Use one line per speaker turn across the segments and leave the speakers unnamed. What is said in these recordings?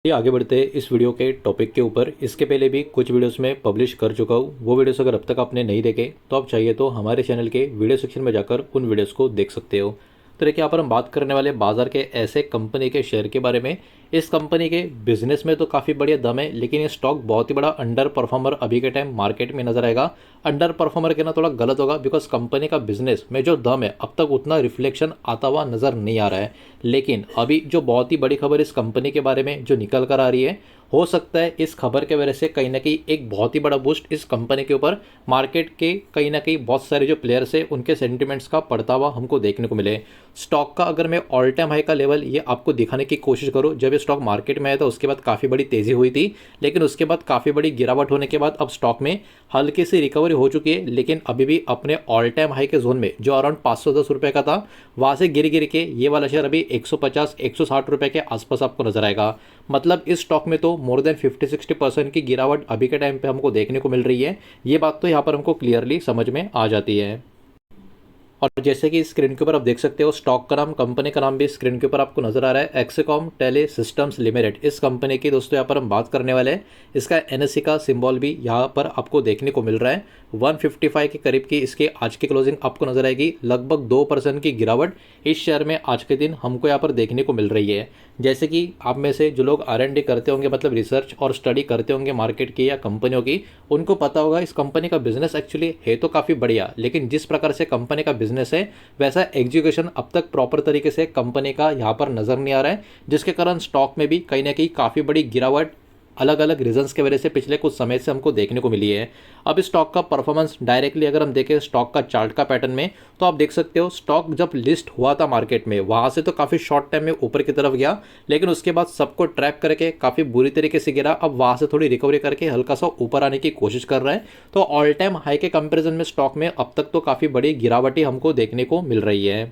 ये आगे बढ़ते हैं इस वीडियो के टॉपिक के ऊपर। इसके पहले भी कुछ वीडियोस में पब्लिश कर चुका हूँ। वो वीडियोस अगर अब तक आपने नहीं देखे तो आप चाहिए तो हमारे चैनल के वीडियो सेक्शन में जाकर उन वीडियोस को देख सकते हो। तो देखिए, यहाँ पर हम बात करने वाले बाजार के ऐसे कंपनी के शेयर के बारे में। इस कंपनी के बिजनेस में तो काफ़ी बढ़िया दम है, लेकिन ये स्टॉक बहुत ही बड़ा अंडर परफॉर्मर अभी के टाइम मार्केट में नजर आएगा। अंडर परफॉर्मर कहना थोड़ा गलत होगा, बिकॉज कंपनी का बिजनेस में जो दम है अब तक उतना रिफ्लेक्शन आता हुआ नजर नहीं आ रहा है। लेकिन अभी जो बहुत ही बड़ी खबर इस कंपनी के बारे में जो निकल कर आ रही है, हो सकता है इस खबर के वजह से कहीं ना कहीं एक बहुत ही बड़ा बूस्ट इस कंपनी के ऊपर मार्केट के कहीं ना कहीं बहुत सारे जो प्लेयर्स है उनके सेंटिमेंट्स का पड़ता हुआ हमको देखने को मिले। स्टॉक का अगर मैं ऑल टाइम हाई का लेवल ये आपको दिखाने की कोशिश करूँ, जब ये स्टॉक मार्केट में आया था उसके बाद काफ़ी बड़ी तेज़ी हुई थी, लेकिन उसके बाद काफ़ी बड़ी गिरावट होने के बाद अब स्टॉक में हल्की सी रिकवरी हो चुकी है, लेकिन अभी भी अपने ऑल टाइम हाई के जोन में जो अराउंड 510 रुपये का था वहाँ से गिर गिर के ये वाला शेयर अभी 150-160 रुपये के आसपास आपको नजर आएगा। मतलब इस स्टॉक में तो मोर देन 50-60% की गिरावट अभी के टाइम पे हमको देखने को मिल रही है। ये बात तो यहाँ पर हमको क्लियरली समझ में आ जाती है। और जैसे कि स्क्रीन के ऊपर आप देख सकते हो, स्टॉक का नाम, कंपनी का नाम भी स्क्रीन के ऊपर आपको नजर आ रहा है, एक्सेकॉम टेली सिस्टम्स लिमिटेड। इस कंपनी की दोस्तों यहाँ पर हम बात करने वाले हैं। इसका एनएससी का सिंबल भी यहाँ पर आपको देखने को मिल रहा है। 155 के करीब की इसकी आज की क्लोजिंग आपको नजर आएगी। लगभग 2% की गिरावट इस शेयर में आज के दिन हमको यहाँ पर देखने को मिल रही है। जैसे कि आप में से जो लोग R&D करते होंगे, मतलब रिसर्च और स्टडी करते होंगे मार्केट की या कंपनियों की, उनको पता होगा इस कंपनी का बिजनेस एक्चुअली है तो काफ़ी बढ़िया, लेकिन जिस प्रकार से कंपनी का बिजनेस है वैसा एग्जीक्यूशन अब तक प्रॉपर तरीके से कंपनी का यहाँ पर नजर नहीं आ रहा है, जिसके कारण स्टॉक में भी कहीं ना कहीं काफ़ी बड़ी गिरावट अलग अलग रीजंस के वजह से पिछले कुछ समय से हमको देखने को मिली है। अब स्टॉक का परफॉर्मेंस डायरेक्टली अगर हम देखें स्टॉक का चार्ट का पैटर्न में, तो आप देख सकते हो स्टॉक जब लिस्ट हुआ था मार्केट में वहाँ से तो काफ़ी शॉर्ट टाइम में ऊपर की तरफ गया, लेकिन उसके बाद सबको ट्रैप करके काफ़ी बुरी तरीके से गिरा। अब वहाँ से थोड़ी रिकवरी करके हल्का सा ऊपर आने की कोशिश कर रहा है। तो ऑल टाइम हाई के कंपेरिजन में स्टॉक में अब तक तो काफ़ी बड़ी गिरावट ही हमको देखने को मिल रही है।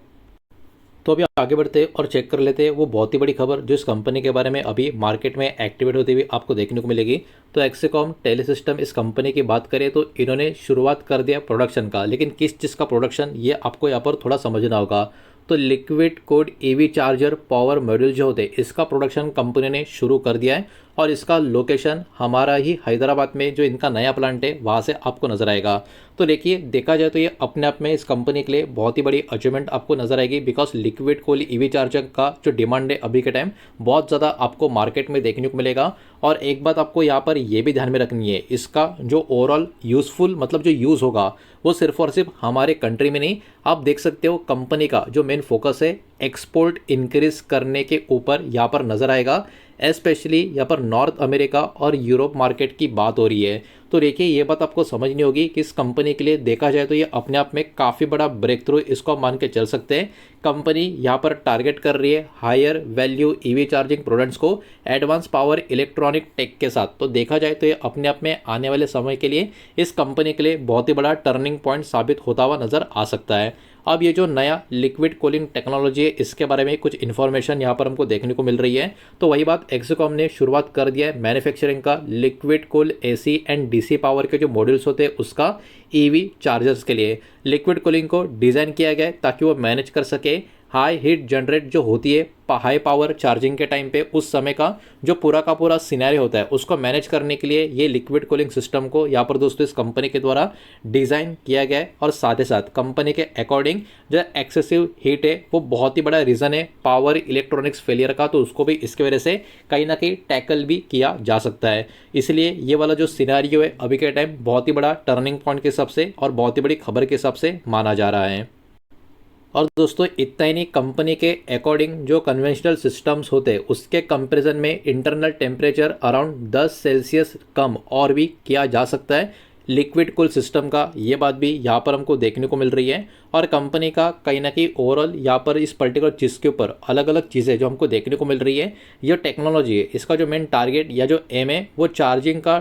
तो अभी आगे बढ़ते और चेक कर लेते हैं वो बहुत ही बड़ी खबर जो इस कंपनी के बारे में अभी मार्केट में एक्टिवेट होती हुई आपको देखने को मिलेगी। तो एक्सेकॉम टेली सिस्टम इस कंपनी की बात करें तो इन्होंने शुरुआत कर दिया प्रोडक्शन का, लेकिन किस चीज़ का प्रोडक्शन ये आपको यहाँ पर थोड़ा समझना होगा। तो liquid cold EV charger power module जो होते हैं इसका प्रोडक्शन कंपनी ने शुरू कर दिया है, और इसका लोकेशन हमारा ही हैदराबाद में जो इनका नया प्लांट है वहाँ से आपको नजर आएगा। तो देखिए, देखा जाए तो ये अपने आप में इस कंपनी के लिए बहुत ही बड़ी अचीवमेंट आपको नजर आएगी, because liquid cool EV charger का जो डिमांड है अभी के टाइम बहुत ज़्यादा आपको मार्केट में देखने को मिलेगा। और एक बात आपको यहाँ पर ये भी ध्यान में रखनी है, इसका जो ओवरऑल यूज़फुल मतलब जो यूज़ होगा वो सिर्फ और सिर्फ हमारे कंट्री में नहीं, आप देख सकते हो कंपनी का जो मेन फोकस है एक्सपोर्ट इंक्रीज करने के ऊपर यहाँ पर नज़र आएगा। स्पेशली यहाँ पर नॉर्थ अमेरिका और यूरोप मार्केट की बात हो रही है। तो देखिए, ये बात आपको समझनी होगी कि इस कंपनी के लिए देखा जाए तो ये अपने आप में काफ़ी बड़ा ब्रेक थ्रू इसको मान के चल सकते हैं। कंपनी यहाँ पर टारगेट कर रही है higher value EV charging products को एडवांस पावर इलेक्ट्रॉनिक टेक के साथ। तो देखा जाए तो ये अपने आप में आने वाले समय के लिए इस कंपनी के लिए बहुत ही बड़ा टर्निंग पॉइंट साबित होता हुआ नज़र आ सकता है। अब ये जो नया लिक्विड कूलिंग टेक्नोलॉजी है इसके बारे में कुछ इन्फॉर्मेशन यहाँ पर हमको देखने को मिल रही है। तो वही बात, एक्सेकॉम ने शुरुआत कर दिया है मैन्युफैक्चरिंग का liquid cool AC and DC power के जो मॉड्यूल्स होते हैं उसका ईवी चार्जर्स के लिए। लिक्विड कूलिंग को डिज़ाइन किया गया है ताकि वो मैनेज कर सके हाई हीट जनरेट जो होती है हाई पावर चार्जिंग के टाइम पे, उस समय का जो पूरा का पूरा सिनेरियो होता है उसको मैनेज करने के लिए ये लिक्विड कूलिंग सिस्टम को यहाँ पर दोस्तों इस कंपनी के द्वारा डिज़ाइन किया गया है। और साथ ही साथ कंपनी के अकॉर्डिंग जो एक्सेसिव हीट है वो बहुत ही बड़ा रीज़न है पावर इलेक्ट्रॉनिक्स फेलियर का, तो उसको भी इसके वजह से कहीं ना कहीं टैकल भी किया जा सकता है। इसलिए ये वाला जो सिनेरियो है अभी के टाइम बहुत ही बड़ा टर्निंग पॉइंट के हिसाब से और बहुत ही बड़ी खबर के हिसाब से माना जा रहा है। और दोस्तों इतना ही नहीं, कंपनी के अकॉर्डिंग जो कन्वेंशनल सिस्टम्स होते हैं उसके कंपैरिजन में इंटरनल टेम्परेचर अराउंड 10 सेल्सियस कम और भी किया जा सकता है लिक्विड कूल सिस्टम का। ये बात भी यहाँ पर हमको देखने को मिल रही है। और कंपनी का कहीं ना कहीं ओवरऑल यहाँ पर इस पर्टिकुलर चीज़ के ऊपर अलग अलग चीज़ें जो हमको देखने को मिल रही है, ये टेक्नोलॉजी है इसका जो मेन टारगेट या जो एम है वो चार्जिंग का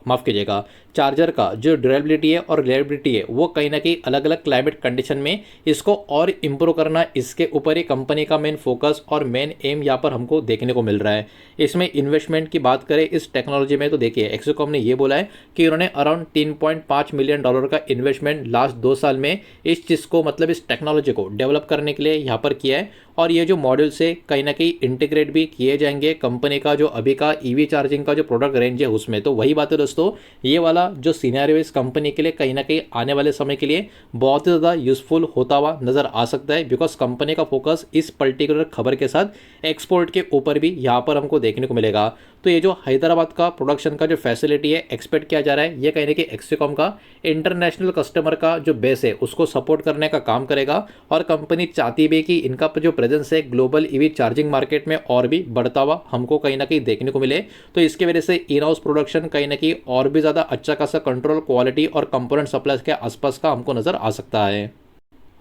माफ़ कीजिएगा चार्जर का जो ड्यूरेबिलिटी है और रिलायबिलिटी है वो कहीं ना कहीं अलग अलग क्लाइमेट कंडीशन में इसको और इम्प्रूव करना, इसके ऊपर ही कंपनी का मेन फोकस और मेन एम यहाँ पर हमको देखने को मिल रहा है। इसमें इन्वेस्टमेंट की बात करें इस टेक्नोलॉजी में तो देखिए, एक्सेकॉम ने ये बोला है कि उन्होंने अराउंड $3.5 मिलियन का इन्वेस्टमेंट लास्ट 2 साल में इस चीज़ को मतलब इस टेक्नोलॉजी को डेवलप करने के लिए यहाँ पर किया है। और ये जो मॉड्यूल से कहीं ना कहीं इंटीग्रेट भी किए जाएंगे कंपनी का जो अभी का ईवी चार्जिंग का जो प्रोडक्ट रेंज है उसमें। तो वही बात है दोस्तों, ये वाला जो सिनेरियो इस कंपनी के लिए कहीं ना कहीं आने वाले समय के लिए बहुत ही ज़्यादा यूजफुल होता हुआ नज़र आ सकता है, बिकॉज कंपनी का फोकस इस पर्टिकुलर खबर के साथ एक्सपोर्ट के ऊपर भी यहाँ पर हमको देखने को मिलेगा। तो ये जो हैदराबाद का प्रोडक्शन का जो फैसिलिटी है एक्सपेक्ट किया जा रहा है, ये कहीं ना कहीं एक्सकॉम का इंटरनेशनल कस्टमर का जो बेस है उसको सपोर्ट करने का काम करेगा। और कंपनी चाहती भी कि इनका जो प्रेजेंस है ग्लोबल ईवी चार्जिंग मार्केट में और भी बढ़ता हुआ हमको कहीं ना कहीं देखने को मिले। तो इसकी वजह से इन हाउस प्रोडक्शन कहीं ना कहीं और भी ज़्यादा अच्छा खासा कंट्रोल, क्वालिटी और कंपोनेंट सप्लाई के आसपास का हमको नज़र आ सकता है।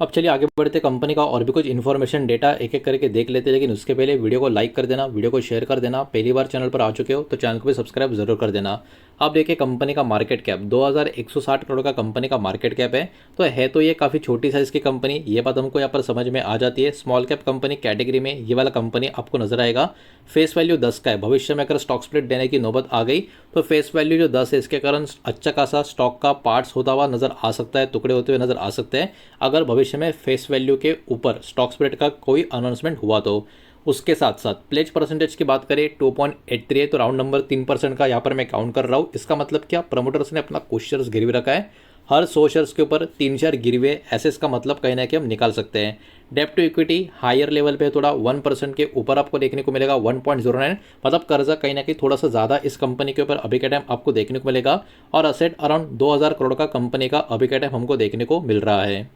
अब चलिए आगे बढ़ते कंपनी का और भी कुछ इन्फॉर्मेशन डेटा एक एक करके देख लेते हैं, लेकिन उसके पहले वीडियो को लाइक कर देना, वीडियो को शेयर कर देना। पहली बार चैनल पर आ चुके हो तो चैनल को भी सब्सक्राइब जरूर कर देना। अब देखिए कंपनी का मार्केट कैप 2160 करोड़ का कंपनी का मार्केट कैप है। तो ये काफ़ी छोटी साइज़ की कंपनी, ये बात हमको यहाँ पर समझ में आ जाती है। स्मॉल कैप कंपनी कैटेगरी में ये वाला कंपनी आपको नजर आएगा। फेस वैल्यू 10 का है। भविष्य में अगर स्टॉक स्प्लिट देने की नौबत आ गई तो फेस वैल्यू जो 10 है इसके कारण अच्छा खासा स्टॉक का पार्ट्स होता हुआ नजर आ सकता है, टुकड़े होते हुए नजर आ सकते हैं अगर भविष्य में फेस वैल्यू के ऊपर स्टॉक स्प्लिट का कोई अनाउंसमेंट हुआ तो। उसके साथ साथ प्लेज परसेंटेज की बात करें 2.83 है, तो राउंड नंबर 3% का यहाँ पर मैं काउंट कर रहा हूँ। इसका मतलब क्या, प्रमोटर्स ने अपना कुछ शेयर्स गिरवी रखा है, हर 100 शेयर्स के ऊपर 3 शेयर गिरवे, ऐसे इसका मतलब कहीं ना कहीं हम निकाल सकते हैं। डेप्ट टू इक्विटी हायर लेवल पे थोड़ा 1% के ऊपर आपको देखने को मिलेगा, 1.09, मतलब कर्जा कहीं ना कहीं थोड़ा सा ज़्यादा इस कंपनी के ऊपर अभी के टाइम आपको देखने को मिलेगा। और असेट अराउंड 2000 करोड़ का कंपनी का अभी के टाइम हमको देखने को मिल रहा है।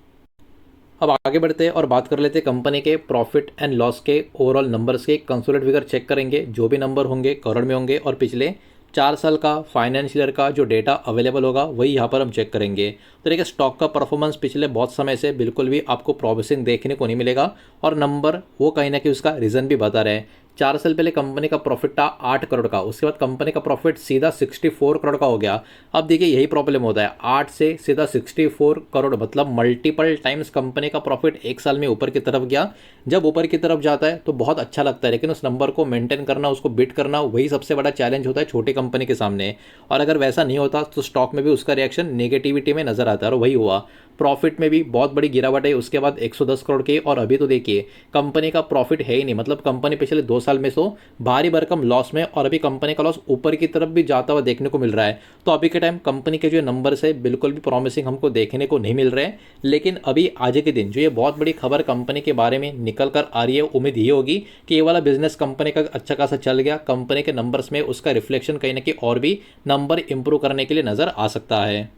अब आगे बढ़ते हैं और बात कर लेते हैं कंपनी के प्रॉफिट एंड लॉस के ओवरऑल नंबर्स के। कंसोलिडेटेड फिगर चेक करेंगे, जो भी नंबर होंगे करोड़ में होंगे और पिछले 4 साल का फाइनेंशियल का जो डेटा अवेलेबल होगा वही यहाँ पर हम चेक करेंगे। तो देखिए स्टॉक का परफॉर्मेंस पिछले बहुत समय से बिल्कुल भी आपको प्रॉमिसिंग देखने को नहीं मिलेगा और नंबर वो कहीं ना कहीं उसका रीज़न भी बता रहे हैं। 4 साल पहले कंपनी का प्रॉफिट था 8 करोड़ का, उसके बाद कंपनी का प्रॉफिट सीधा 64 करोड़ का हो गया। अब देखिए यही प्रॉब्लम होता है, 8 से सीधा 64 करोड़ मतलब मल्टीपल टाइम्स कंपनी का प्रॉफिट एक साल में ऊपर की तरफ गया। जब ऊपर की तरफ जाता है तो बहुत अच्छा लगता है, लेकिन उस नंबर को मेंटेन करना, उसको बीट करना, वही सबसे बड़ा चैलेंज होता है छोटी कंपनी के सामने। और अगर वैसा नहीं होता तो स्टॉक में भी उसका रिएक्शन नेगेटिविटी में नजर आता है और वही हुआ। प्रॉफिट में भी बहुत बड़ी गिरावट है, उसके बाद 110 करोड़ की, और अभी तो देखिए कंपनी का प्रॉफिट है ही नहीं, मतलब कंपनी पिछले 2 साल में सो भारी भरकम लॉस में, और अभी कंपनी का लॉस ऊपर की तरफ भी जाता हुआ देखने को मिल रहा है। तो अभी के टाइम कंपनी के जो नंबर्स है बिल्कुल भी प्रॉमिसिंग हमको देखने को नहीं मिल रहे हैं। लेकिन अभी आज के दिन जो ये बहुत बड़ी खबर कंपनी के बारे में निकल कर आ रही है, उम्मीद ये होगी कि ये वाला बिजनेस कंपनी का अच्छा खासा चल गया, कंपनी के नंबर्स में उसका रिफ्लेक्शन कहीं ना कहीं और भी नंबर इंप्रूव करने के लिए नजर आ सकता है।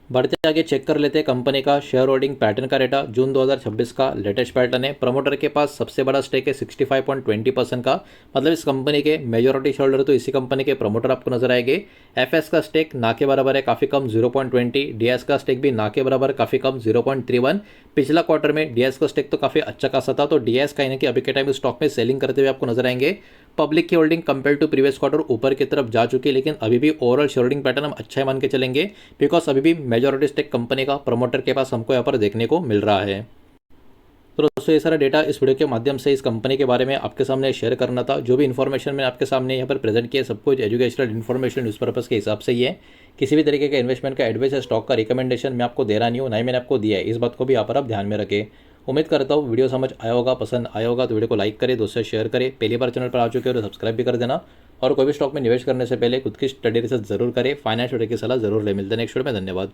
बढ़ते आगे चेक कर लेते हैं कंपनी का शेयर होल्डिंग पैटर्न का डेटा। जून 2026 का लेटेस्ट पैटर्न है। प्रमोटर के पास सबसे बड़ा स्टेक है 65.20% का, मतलब इस कंपनी के मेजॉरिटी शेयर होल्डर तो इसी कंपनी के प्रमोटर आपको नजर आएंगे। एफएस का स्टेक ना के बराबर है, काफ़ी कम 0.20। डीएस का स्टेक भी ना के बराबर, काफ़ी कम 0.31। पिछला क्वार्टर में डीएस का स्टेक तो काफ़ी अच्छा खासा था, तो डीएस कहीं ना कहीं अभी के टाइम स्टॉक में सेलिंग करते हुए आपको नजर आएंगे। पब्लिक की holding compare to previous quarter ऊपर की तरफ जा चुकी है, लेकिन अभी भी ओवरऑल शेयर होल्डिंग पैटर्न हम अच्छा ही मान के चलेंगे, बिकॉज अभी भी मेजॉरिटी स्टेक कंपनी का प्रमोटर के पास हमको यहाँ पर देखने को मिल रहा है। तो दोस्तों ये सारा डेटा इस वीडियो के माध्यम से इस कंपनी के बारे में आपके सामने शेयर करना था। जो भी इन्फॉर्मेशन मैंने आपके सामने यहाँ पर प्रेजेंट किया सब कुछ एजुकेशनल इन्फॉर्मेशन न्यूज़ पर्पज़ के हिसाब से ही है। किसी भी तरीके का इन्वेस्टमेंट का एडवाइस या स्टॉक का रिकमेंडेशन मैं आपको दे रहा नहीं हूँ, ना ही मैंने आपको दिया है। इस बात को भी यहाँ पर आप ध्यान में रखें। उम्मीद करता हूँ वीडियो समझ आया होगा, पसंद आया होगा तो वीडियो को लाइक करें, दोस्तों शेयर करें। पहली बार चैनल पर आ चुके हो तो सब्सक्राइब भी कर देना, और कोई भी स्टॉक में निवेश करने से पहले खुद की स्टडी रिसर्च जरूर करें, फाइनेंशियल की सलाह जरूर ले। मिलते हैं नेक्स्ट वीडियो में, धन्यवाद।